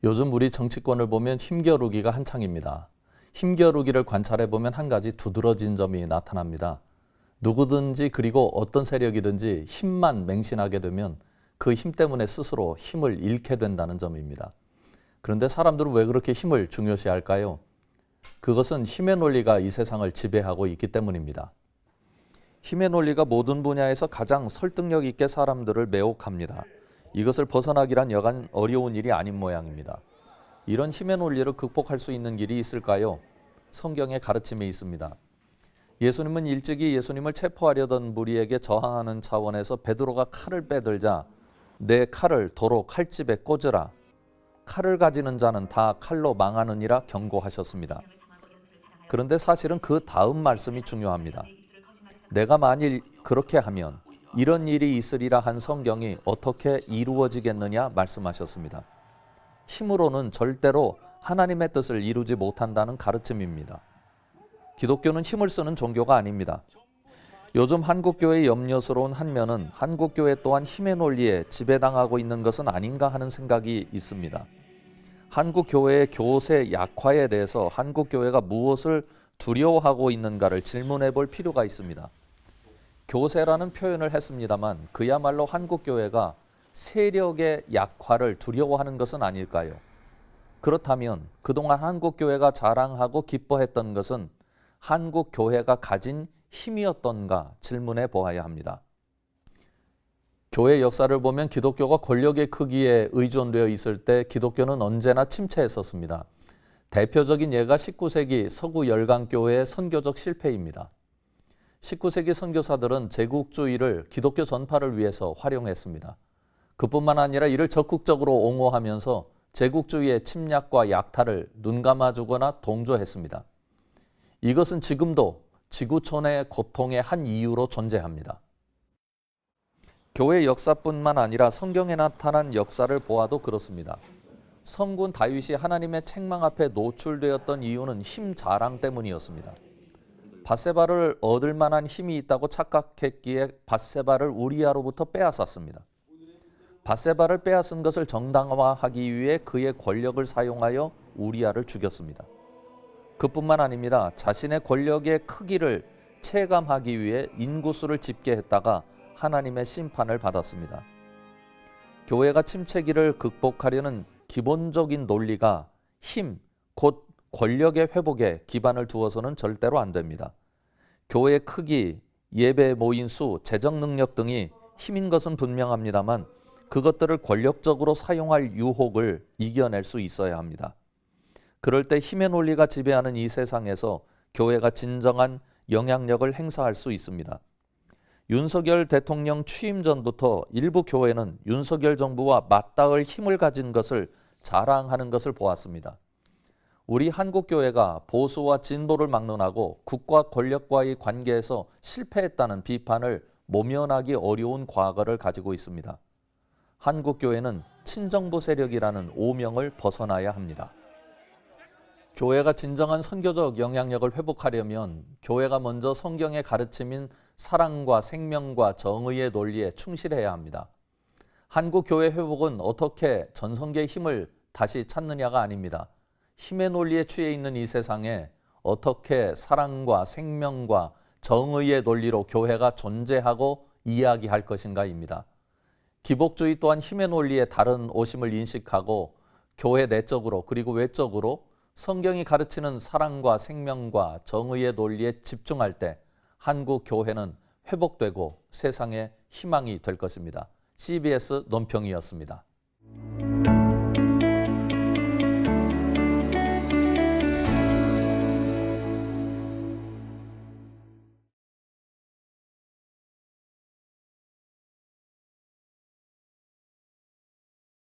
요즘 우리 정치권을 보면 힘겨루기가 한창입니다. 힘겨루기를 관찰해 보면 한 가지 두드러진 점이 나타납니다. 누구든지 그리고 어떤 세력이든지 힘만 맹신하게 되면 그 힘 때문에 스스로 힘을 잃게 된다는 점입니다. 그런데 사람들은 왜 그렇게 힘을 중요시할까요? 그것은 힘의 논리가 이 세상을 지배하고 있기 때문입니다. 힘의 논리가 모든 분야에서 가장 설득력 있게 사람들을 매혹합니다. 이것을 벗어나기란 여간 어려운 일이 아닌 모양입니다. 이런 힘의 논리를 극복할 수 있는 길이 있을까요? 성경의 가르침에 있습니다. 예수님은 일찍이 예수님을 체포하려던 무리에게 저항하는 차원에서 베드로가 칼을 빼들자 내 칼을 도로 칼집에 꽂으라. 칼을 가지는 자는 다 칼로 망하느니라 경고하셨습니다. 그런데 사실은 그 다음 말씀이 중요합니다. 내가 만일 그렇게 하면 이런 일이 있으리라 한 성경이 어떻게 이루어지겠느냐 말씀하셨습니다. 힘으로는 절대로 하나님의 뜻을 이루지 못한다는 가르침입니다. 기독교는 힘을 쓰는 종교가 아닙니다. 요즘 한국교회의 염려스러운 한 면은 한국교회 또한 힘의 논리에 지배당하고 있는 것은 아닌가 하는 생각이 있습니다. 한국교회의 교세 약화에 대해서 한국교회가 무엇을 두려워하고 있는가를 질문해 볼 필요가 있습니다. 교세라는 표현을 했습니다만 그야말로 한국교회가 세력의 약화를 두려워하는 것은 아닐까요? 그렇다면 그동안 한국교회가 자랑하고 기뻐했던 것은 한국교회가 가진 힘이었던가 질문해 보아야 합니다. 교회 역사를 보면 기독교가 권력의 크기에 의존되어 있을 때 기독교는 언제나 침체했었습니다. 대표적인 예가 19세기 서구 열강교회의 선교적 실패입니다. 19세기 선교사들은 제국주의를 기독교 전파를 위해서 활용했습니다. 그뿐만 아니라 이를 적극적으로 옹호하면서 제국주의의 침략과 약탈을 눈감아주거나 동조했습니다. 이것은 지금도 지구촌의 고통의 한 이유로 존재합니다. 교회 역사뿐만 아니라 성경에 나타난 역사를 보아도 그렇습니다. 성군 다윗이 하나님의 책망 앞에 노출되었던 이유는 힘 자랑 때문이었습니다. 밧세바를 얻을 만한 힘이 있다고 착각했기에 밧세바를 우리아로부터 빼앗았습니다. 밧세바를 빼앗은 것을 정당화하기 위해 그의 권력을 사용하여 우리아를 죽였습니다. 그뿐만 아닙니다. 자신의 권력의 크기를 체감하기 위해 인구수를 집계했다가 하나님의 심판을 받았습니다. 교회가 침체기를 극복하려는 기본적인 논리가 힘, 곧 권력의 회복에 기반을 두어서는 절대로 안 됩니다. 교회의 크기, 예배 모인 수, 재정 능력 등이 힘인 것은 분명합니다만 그것들을 권력적으로 사용할 유혹을 이겨낼 수 있어야 합니다. 그럴 때 힘의 논리가 지배하는 이 세상에서 교회가 진정한 영향력을 행사할 수 있습니다. 윤석열 대통령 취임 전부터 일부 교회는 윤석열 정부와 맞닿을 힘을 가진 것을 자랑하는 것을 보았습니다. 우리 한국교회가 보수와 진보를 막론하고 국가 권력과의 관계에서 실패했다는 비판을 모면하기 어려운 과거를 가지고 있습니다. 한국교회는 친정부 세력이라는 오명을 벗어나야 합니다. 교회가 진정한 선교적 영향력을 회복하려면 교회가 먼저 성경의 가르침인 사랑과 생명과 정의의 논리에 충실해야 합니다. 한국 교회 회복은 어떻게 전성기의 힘을 다시 찾느냐가 아닙니다. 힘의 논리에 취해 있는 이 세상에 어떻게 사랑과 생명과 정의의 논리로 교회가 존재하고 이야기할 것인가입니다. 기복주의 또한 힘의 논리의 다른 오심을 인식하고 교회 내적으로 그리고 외적으로 성경이 가르치는 사랑과 생명과 정의의 논리에 집중할 때 한국 교회는 회복되고 세상에 희망이 될 것입니다. CBS 논평이었습니다.